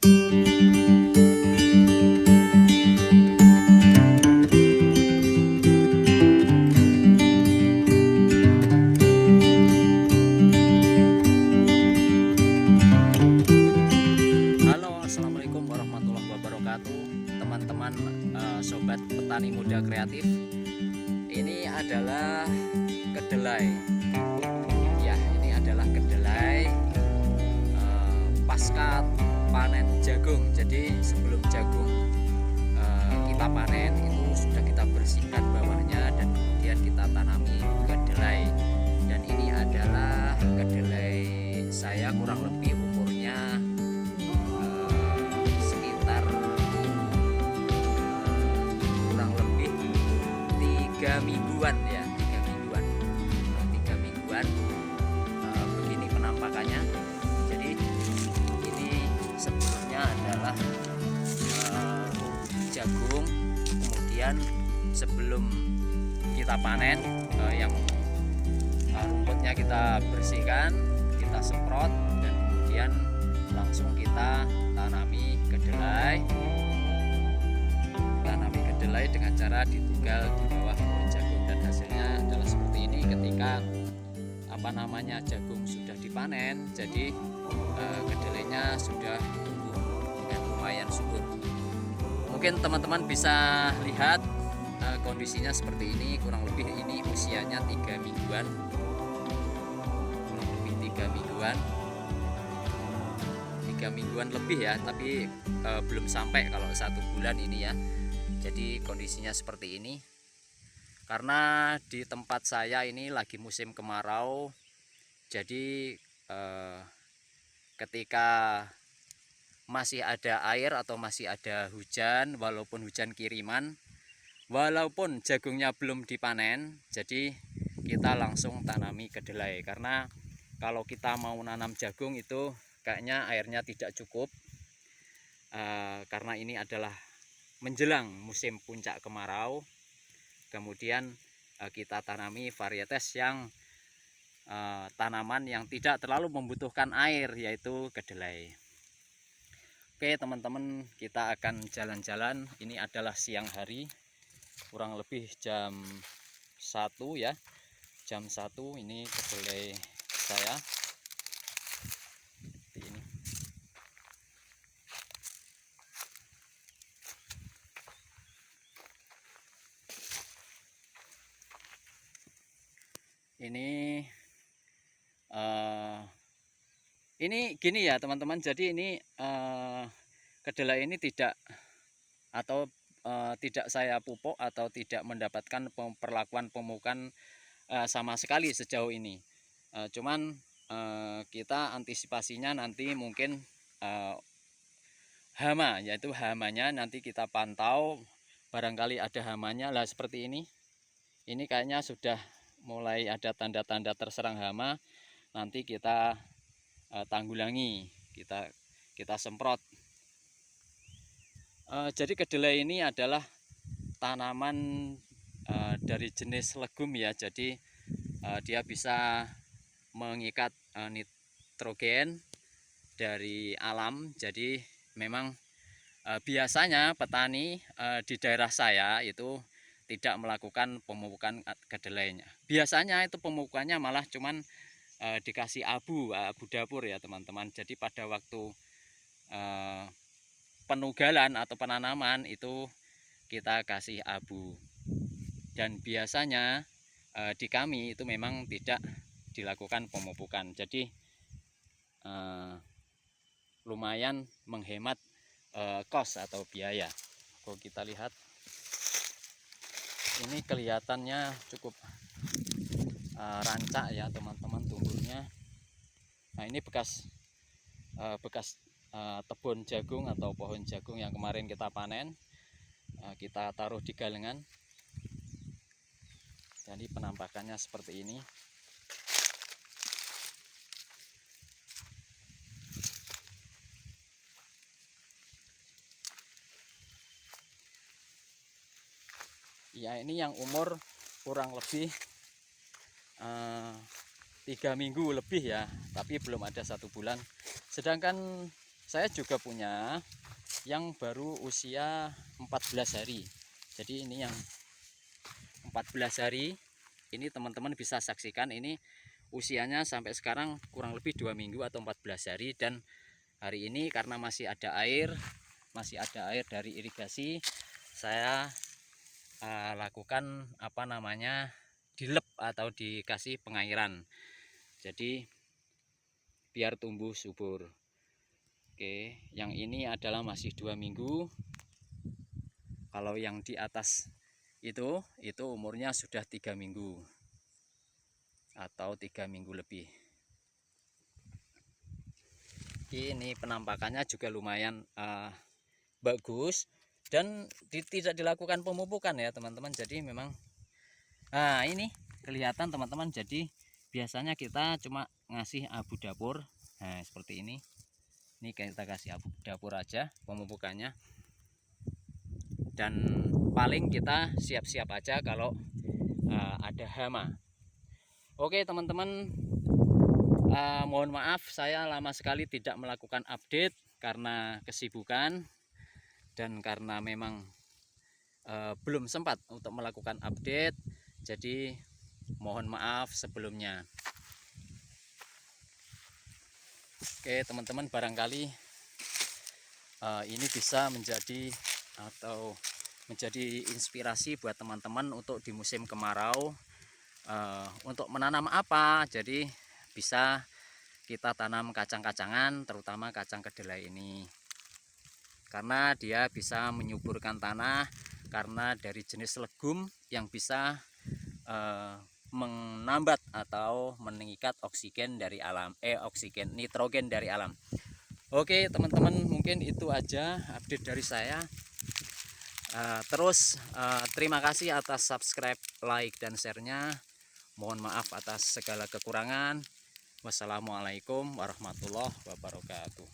Halo, assalamualaikum warahmatullahi wabarakatuh, teman-teman, sobat petani muda kreatif. Ini adalah kedelai. Ya, ini adalah kedelai pasca panen jagung. Jadi sebelum jagung kita panen itu sudah kita bersihkan bawahnya dan kemudian kita tanami kedelai. Dan ini adalah kedelai saya, kurang lebih umurnya sekitar kurang lebih 3 mingguan ya, 3 mingguan. Begini penampakannya. Jadi ini sebelumnya adalah jagung, kemudian sebelum kita panen yang rumputnya kita bersihkan, kita semprot, dan kemudian langsung kita tanami kedelai dengan cara ditugal di bawah pohon jagung. Dan hasilnya adalah seperti ini ketika jagung sudah dipanen. Jadi kedelainya sudah tumbuh dengan lumayan subur. Mungkin teman-teman bisa lihat kondisinya seperti ini. Kurang lebih ini usianya 3 mingguan, kurang lebih 3 mingguan lebih ya, tapi belum sampai kalau 1 bulan ini ya. Jadi kondisinya seperti ini karena di tempat saya ini lagi musim kemarau. Jadi ketika masih ada air atau masih ada hujan, walaupun hujan kiriman, walaupun jagungnya belum dipanen, jadi kita langsung tanami kedelai. Karena kalau kita mau nanam jagung itu kayaknya airnya tidak cukup, karena ini adalah menjelang musim puncak kemarau. Kemudian kita tanami varietes yang tanaman yang tidak terlalu membutuhkan air, yaitu kedelai. Oke teman-teman, kita akan jalan-jalan. Ini adalah siang hari, kurang lebih jam 1 ya, jam 1. Ini kedelai saya seperti ini. Ini gini ya teman-teman. Jadi ini kedelai ini tidak saya pupuk atau tidak mendapatkan perlakuan pemupukan sama sekali sejauh ini. Cuman kita antisipasinya nanti mungkin hama, yaitu hamanya nanti kita pantau, barangkali ada hamanya lah seperti ini. Ini kayaknya sudah mulai ada tanda-tanda terserang hama. Nanti kita tanggulangi, kita semprot. Jadi kedelai ini adalah tanaman dari jenis legum ya. Jadi dia bisa mengikat nitrogen dari alam. Jadi memang biasanya petani di daerah saya itu tidak melakukan pemupukan kedelainya. Biasanya itu pemupukannya malah cuman dikasih abu dapur ya teman-teman. Jadi pada waktu penugalan atau penanaman itu kita kasih abu. Dan biasanya di kami itu memang tidak dilakukan pemupukan. Jadi lumayan menghemat kos atau biaya. Kalau kita lihat ini kelihatannya cukup rancak ya teman-teman tumbuhnya. Nah ini bekas tebon jagung atau pohon jagung yang kemarin kita panen, kita taruh di galengan. Jadi penampakannya seperti ini. Ya ini yang umur kurang lebih 3 minggu lebih ya, tapi belum ada 1 bulan. Sedangkan saya juga punya yang baru usia 14 hari. Jadi ini yang 14 hari, ini teman-teman bisa saksikan, ini usianya sampai sekarang kurang lebih 2 minggu atau 14 hari. Dan hari ini karena masih ada air dari irigasi, saya lakukan dilep atau dikasih pengairan, jadi biar tumbuh subur. Oke, yang ini adalah masih 2 minggu. Kalau yang di atas itu umurnya sudah 3 minggu atau 3 minggu lebih. Ini penampakannya juga lumayan bagus dan tidak dilakukan pemupukan ya teman-teman. Jadi memang ini kelihatan teman-teman. Jadi biasanya kita cuma ngasih abu dapur, nah seperti ini kita kasih abu dapur aja pemupukannya, dan paling kita siap-siap aja kalau ada hama. Oke teman-teman, mohon maaf saya lama sekali tidak melakukan update karena kesibukan dan karena memang belum sempat untuk melakukan update, jadi mohon maaf sebelumnya. Oke teman-teman, barangkali ini bisa menjadi inspirasi buat teman-teman untuk di musim kemarau, untuk menanam apa. Jadi bisa kita tanam kacang-kacangan, terutama kacang kedelai ini, karena dia bisa menyuburkan tanah, karena dari jenis legum yang bisa menambat atau mengikat oksigen dari alam, nitrogen dari alam. Oke teman-teman, mungkin itu aja update dari saya. Terima kasih atas subscribe, like, dan share-nya. Mohon maaf atas segala kekurangan. Wassalamualaikum warahmatullahi wabarakatuh.